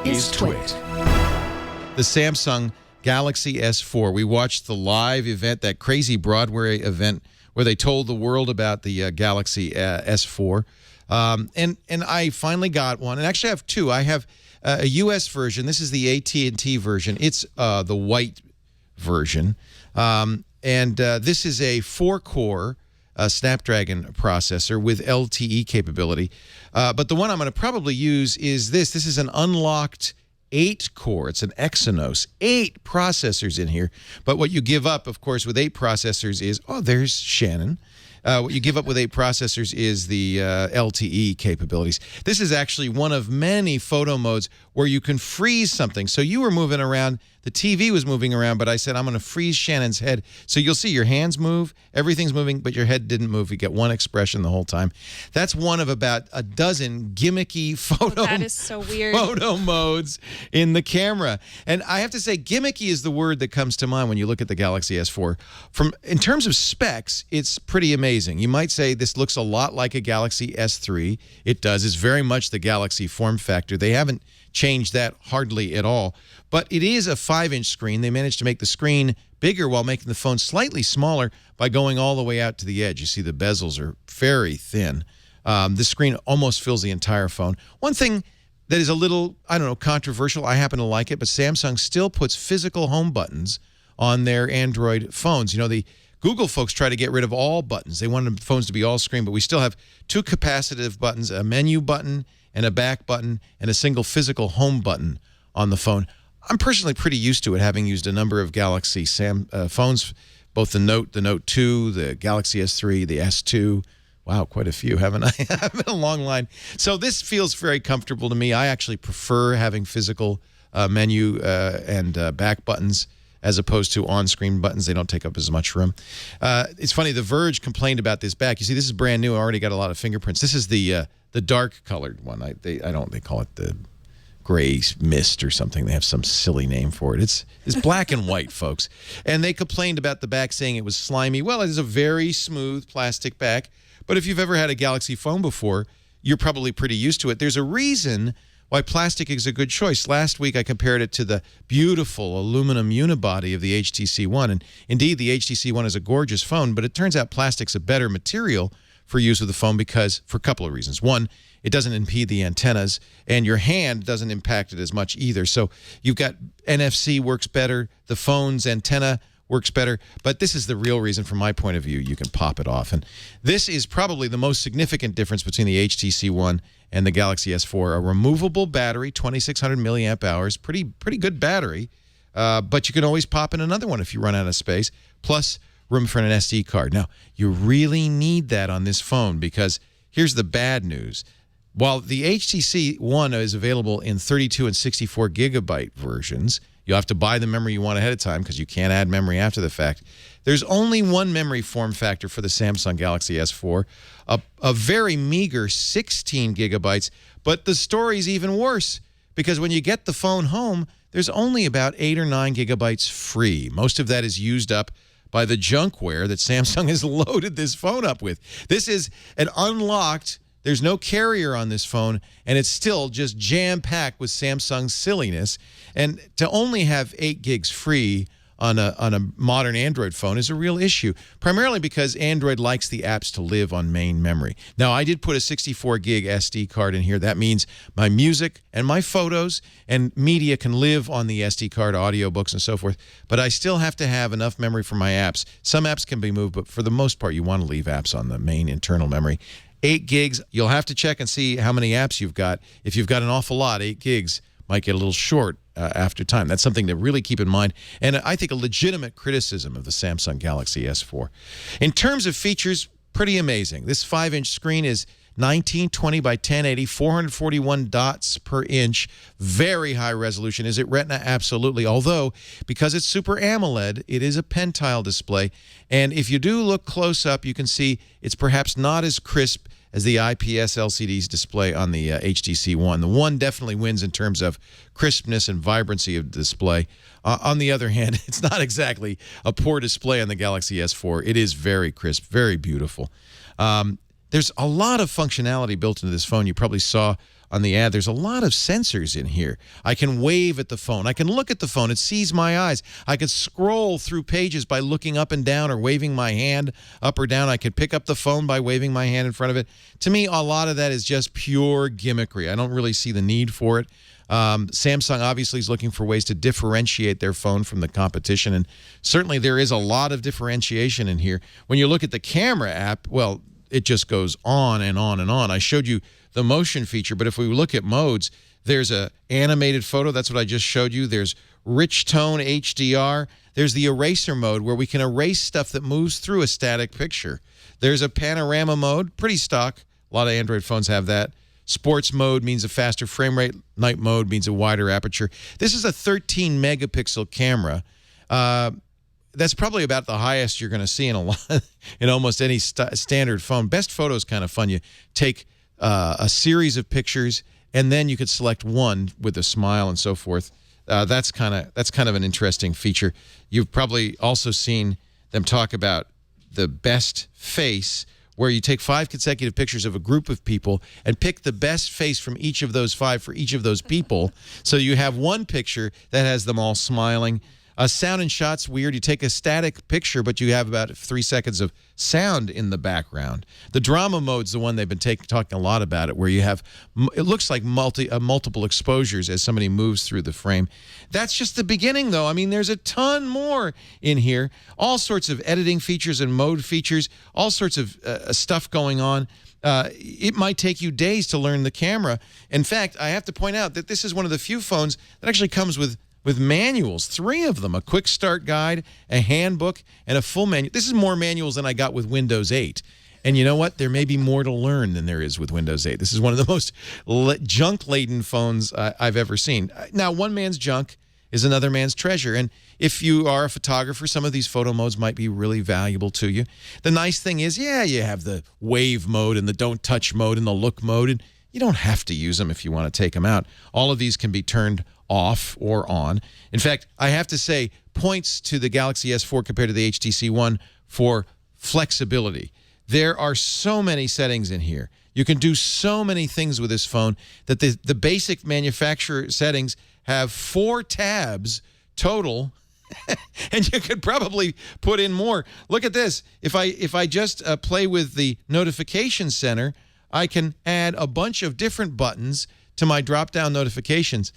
is Twit. The Samsung Galaxy S4. We watched the live event, that crazy Broadway event where they told the world about the Galaxy S4. And I finally got one. And actually I have two. I have a U.S. version. This is the AT&T version. It's the white version. This is a 4-core Snapdragon processor with LTE capability. But the one I'm going to probably use is this. This is an unlocked 8-core. It's an Exynos. 8 processors in here. But what you give up, of course, with 8 processors is, oh, there's Shannon. What you give up with 8 processors is the LTE capabilities. This is actually one of many photo modes where you can freeze something. So you were moving around, the TV was moving around, but I said, I'm going to freeze Shannon's head. So you'll see your hands move, everything's moving, but your head didn't move. You get one expression the whole time. That's one of about a dozen gimmicky that is so weird. photo modes in the camera. And I have to say, gimmicky is the word that comes to mind when you look at the Galaxy S4. In terms of specs, it's pretty amazing. You might say this looks a lot like a Galaxy S3. It does. It's very much the Galaxy form factor. They haven't changed that hardly at all. But it is a 5-inch screen. They managed to make the screen bigger while making the phone slightly smaller by going all the way out to the edge. You see the bezels are very thin. The screen almost fills the entire phone. One thing that is a little, I don't know, controversial, I happen to like it, but Samsung still puts physical home buttons on their Android phones. You know, the Google folks try to get rid of all buttons. They want phones to be all screen, but we still have 2 capacitive buttons, a menu button and a back button, and a single physical home button on the phone. I'm personally pretty used to it, having used a number of Galaxy phones, both the Note 2, the Galaxy S3, the S2. Wow, quite a few, haven't I? I've been a long line. So this feels very comfortable to me. I actually prefer having physical menu and back buttons as opposed to on-screen buttons. They don't take up as much room. It's funny, The Verge complained about this back. You see, this is brand new. I already got a lot of fingerprints. This is the dark-colored one. They call it the gray mist or something. They have some silly name for it. It's black and white, folks. And they complained about the back, saying it was slimy. Well, it is a very smooth plastic back. But if you've ever had a Galaxy phone before, you're probably pretty used to it. There's a reason why plastic is a good choice. Last week, I compared it to the beautiful aluminum unibody of the HTC One. And indeed, the HTC One is a gorgeous phone, but it turns out plastic's a better material for use with the phone for a couple of reasons. One, it doesn't impede the antennas, and your hand doesn't impact it as much either. So you've got NFC works better, the phone's antenna works better, but this is the real reason from my point of view. You can pop it off. And this is probably the most significant difference between the HTC One and the Galaxy S4. A removable battery, 2,600 milliamp hours, pretty good battery, but you can always pop in another one if you run out of space, plus room for an SD card. Now, you really need that on this phone because here's the bad news. While the HTC One is available in 32 and 64 gigabyte versions, you'll have to buy the memory you want ahead of time because you can't add memory after the fact. There's only one memory form factor for the Samsung Galaxy S4, a very meager 16 gigabytes, but the story's even worse because when you get the phone home, there's only about 8 or 9 gigabytes free. Most of that is used up by the junkware that Samsung has loaded this phone up with. This is an unlocked, there's no carrier on this phone, and it's still just jam-packed with Samsung silliness. And to only have 8 gigs free on a modern Android phone is a real issue, primarily because Android likes the apps to live on main memory. Now, I did put a 64 gig SD card in here. That means my music and my photos and media can live on the SD card, audiobooks and so forth, but I still have to have enough memory for my apps. Some apps can be moved, but for the most part, you want to leave apps on the main internal memory. 8 gigs, you'll have to check and see how many apps you've got. If you've got an awful lot, 8 gigs might get a little short after time. That's something to really keep in mind, and I think a legitimate criticism of the Samsung Galaxy S4. In terms of features, pretty amazing. This 5-inch screen is 1920 by 1080, 441 dots per inch, very high resolution. Is it Retina? Absolutely. Although, because it's Super AMOLED, it is a pentile display. And if you do look close up, you can see it's perhaps not as crisp as the IPS LCD's display on the HTC One. The One definitely wins in terms of crispness and vibrancy of display. On the other hand, it's not exactly a poor display on the Galaxy S4. It is very crisp, very beautiful. There's a lot of functionality built into this phone. You probably saw on the ad, there's a lot of sensors in here. I can wave at the phone. I can look at the phone. It sees my eyes. I can scroll through pages by looking up and down or waving my hand up or down. I could pick up the phone by waving my hand in front of it. To me, a lot of that is just pure gimmickry. I don't really see the need for it. Samsung obviously is looking for ways to differentiate their phone from the competition, and certainly there is a lot of differentiation in here. When you look at the camera app, well, it just goes on and on and on. I showed you the motion feature, but if we look at modes, there's a animated photo. That's what I just showed you. There's rich tone HDR. There's the eraser mode where we can erase stuff that moves through a static picture. There's a panorama mode, pretty stock. A lot of Android phones have that. Sports mode means a faster frame rate. Night mode means a wider aperture. This is a 13 megapixel camera. That's probably about the highest you're going to see in in almost any standard phone. Best photo is kind of fun. You take a series of pictures, and then you could select one with a smile and so forth. That's kind of an interesting feature. You've probably also seen them talk about the best face, where you take 5 consecutive pictures of a group of people and pick the best face from each of those 5 for each of those people. So you have one picture that has them all smiling. Sound and shot's weird. You take a static picture, but you have about 3 seconds of sound in the background. The drama mode's the one they've been talking a lot about it, where you have, it looks like multiple exposures as somebody moves through the frame. That's just the beginning, though. I mean, there's a ton more in here. All sorts of editing features and mode features, all sorts of stuff going on. It might take you days to learn the camera. In fact, I have to point out that this is one of the few phones that actually comes with manuals, 3 of them, a quick start guide, a handbook, and a full manual. This is more manuals than I got with Windows 8. And you know what? There may be more to learn than there is with Windows 8. This is one of the most junk-laden phones I've ever seen. Now, one man's junk is another man's treasure. And if you are a photographer, some of these photo modes might be really valuable to you. The nice thing is, yeah, you have the wave mode and the don't touch mode and the look mode, and you don't have to use them if you want to take them out. All of these can be turned off or on. In fact, I have to say, points to the Galaxy S4 compared to the HTC One for flexibility. There are so many settings in here. You can do so many things with this phone that the basic manufacturer settings have 4 tabs total, and you could probably put in more. Look at this. If I just play with the notification center, I can add a bunch of different buttons to my drop-down notifications.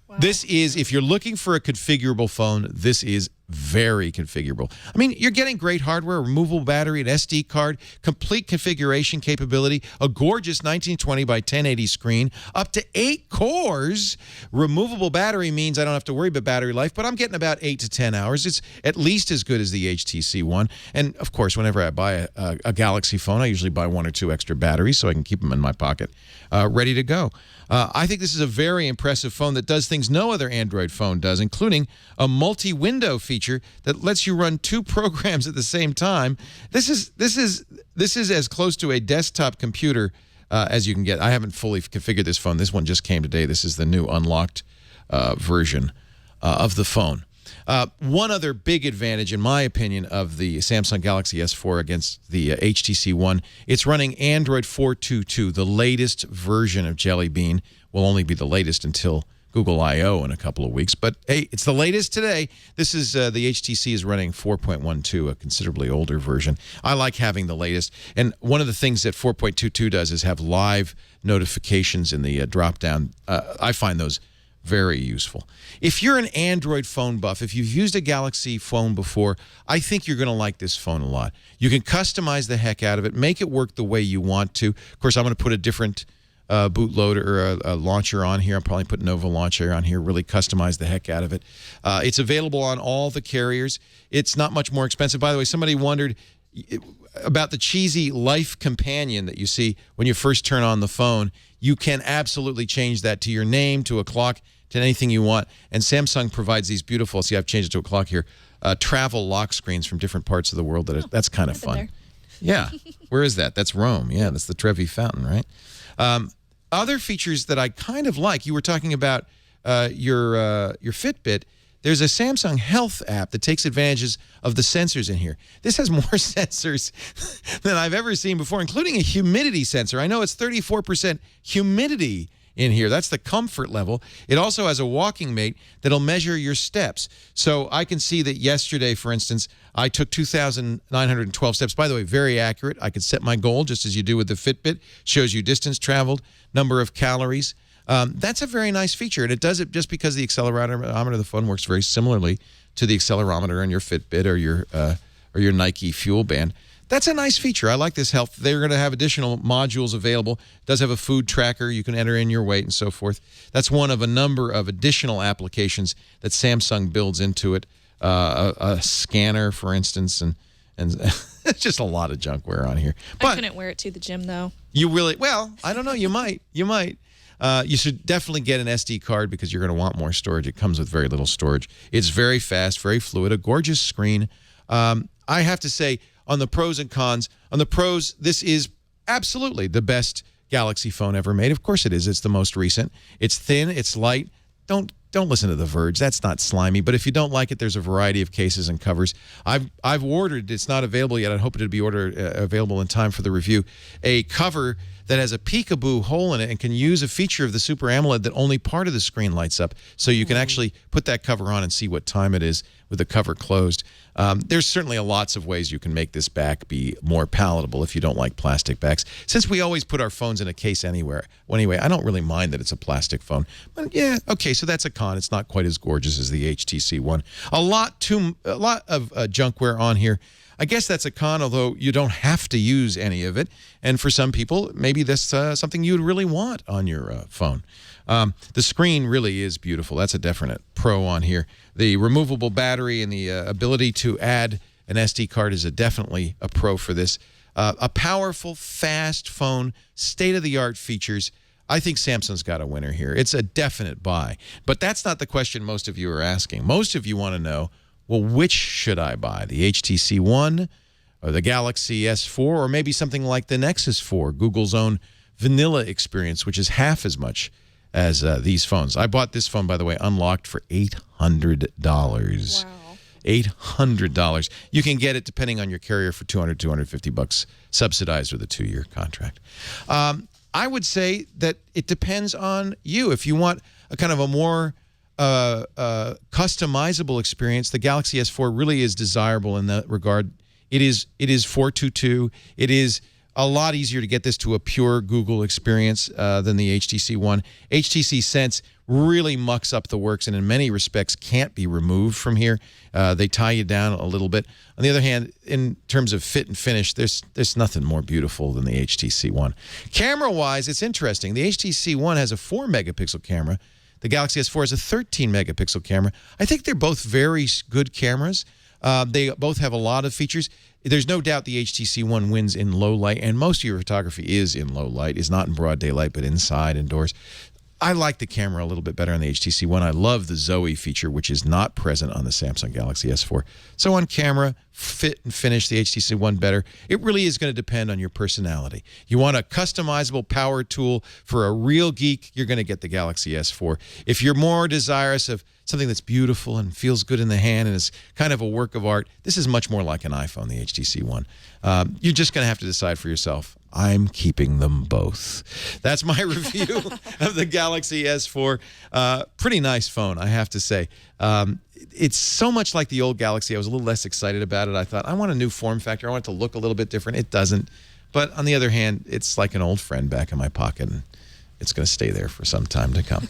Wow. This is, if you're looking for a configurable phone, this is very configurable. I mean, you're getting great hardware, removable battery, an SD card, complete configuration capability, a gorgeous 1920 by 1080 screen, up to 8 cores. Removable battery means I don't have to worry about battery life, but I'm getting about 8 to 10 hours. It's at least as good as the HTC One. And, of course, whenever I buy a Galaxy phone, I usually buy 1 or 2 extra batteries so I can keep them in my pocket ready to go. I think this is a very impressive phone that does things no other Android phone does, including a multi-window feature that lets you run 2 programs at the same time. This is as close to a desktop computer as you can get. I haven't fully configured this phone. This one just came today. This is the new unlocked version of the phone. One other big advantage, in my opinion, of the Samsung Galaxy S4 against the HTC One, it's running Android 4.2.2, the latest version of Jelly Bean. Will only be the latest until Google I/O in a couple of weeks. But, hey, it's the latest today. This is the HTC is running 4.12, a considerably older version. I like having the latest. And one of the things that 4.22 does is have live notifications in the drop-down. I find those very useful. If you're an Android phone buff, if you've used a Galaxy phone before, I think you're going to like this phone a lot. You can customize the heck out of it, make it work the way you want to. Of course, I'm going to put a different bootloader or a launcher on here. I'll probably put Nova Launcher on here, really customize the heck out of it. It's available on all the carriers. It's not much more expensive. By the way, somebody wondered about the cheesy Life Companion that you see when you first turn on the phone. You can absolutely change that to your name, to a clock, to anything you want. And Samsung provides these beautiful, see, I've changed it to a clock here, travel lock screens from different parts of the world. That's kind of fun. Yeah. Where is that? That's Rome. Yeah, that's the Trevi Fountain, right? Other features that I kind of like, you were talking about your Fitbit. there's a Samsung Health app that takes advantages of the sensors in here. This has more sensors than I've ever seen before, including a humidity sensor. I know it's 34% humidity in here. That's the comfort level. It also has a walking mate that'll measure your steps. So I can see that yesterday, for instance, I took 2,912 steps. By the way, very accurate. I could set my goal just as you do with the Fitbit. Shows you distance traveled, number of calories. That's a very nice feature, and it does it just because the accelerometer of the phone works very similarly to the accelerometer on your Fitbit or your Nike Fuel Band. That's a nice feature. I like this health. They're going to have additional modules available. It does have a food tracker. You can enter in your weight and so forth. That's one of a number of additional applications that Samsung builds into it. A scanner, for instance, and it's just a lot of junkware on here. But I couldn't wear it to the gym, though. You really, well, I don't know. You might. You might. You should definitely get an SD card because you're going to want more storage. It comes with very little storage. It's very fast, very fluid, a gorgeous screen. I have to say, on the pros and cons, on the pros, this is absolutely the best Galaxy phone ever made. Of course it is. It's the most recent. It's thin. It's light. Don't listen to The Verge. That's not slimy. But if you don't like it, there's a variety of cases and covers. I've ordered. It's not available yet. I hope it'll be available in time for the review. A cover that has a peekaboo hole in it and can use a feature of the Super AMOLED that only part of the screen lights up. So you can actually put that cover on and see what time it is with the cover closed. There's certainly lots of ways you can make this back be more palatable if you don't like plastic backs. Since we always put our phones in a case anywhere. Well, anyway, I don't really mind that it's a plastic phone. But yeah, okay, so that's a con. It's not quite as gorgeous as the HTC One. A lot of junkware on here. I guess that's a con, although you don't have to use any of it. And for some people, maybe that's something you'd really want on your phone. The screen really is beautiful. That's a definite pro on here. The removable battery and the ability to add an SD card is definitely a pro for this. A powerful, fast phone, state-of-the-art features. I think Samsung's got a winner here. It's a definite buy. But that's not the question most of you are asking. Most of you want to know, well, which should I buy? The HTC One or the Galaxy S4 or maybe something like the Nexus 4, Google's own vanilla experience, which is half as much as these phones. I bought this phone, by the way, unlocked for $800. Wow. $800. You can get it, depending on your carrier, for $200, $250 subsidized with a 2-year contract. I would say that it depends on you. If you want a kind of a more customizable experience, the Galaxy S4 really is desirable in that regard. It is 422. It is a lot easier to get this to a pure Google experience than the HTC One. HTC Sense really mucks up the works and in many respects can't be removed from here. They tie you down a little bit. On the other hand, in terms of fit and finish, there's nothing more beautiful than the HTC One. Camera-wise, it's interesting. The HTC One has a 4-megapixel camera. The Galaxy S4 has a 13-megapixel camera. I think they're both very good cameras. They both have a lot of features. There's no doubt the HTC One wins in low light, and most of your photography is in low light. It's not in broad daylight, but inside, indoors. I like the camera a little bit better on the HTC One. I love the Zoe feature, which is not present on the Samsung Galaxy S4. So on camera, fit and finish, the HTC One better. It really is going to depend on your personality. You want a customizable power tool for a real geek, you're going to get the Galaxy S4. If you're more desirous of something that's beautiful and feels good in the hand and is kind of a work of art, this is much more like an iPhone, the HTC One. You're just going to have to decide for yourself. I'm keeping them both. That's my review of the Galaxy S4. Pretty nice phone, I have to say. It's so much like the old Galaxy. I was a little less excited about it. I thought, I want a new form factor. I want it to look a little bit different. It doesn't. But on the other hand, it's like an old friend back in my pocket, and it's going to stay there for some time to come.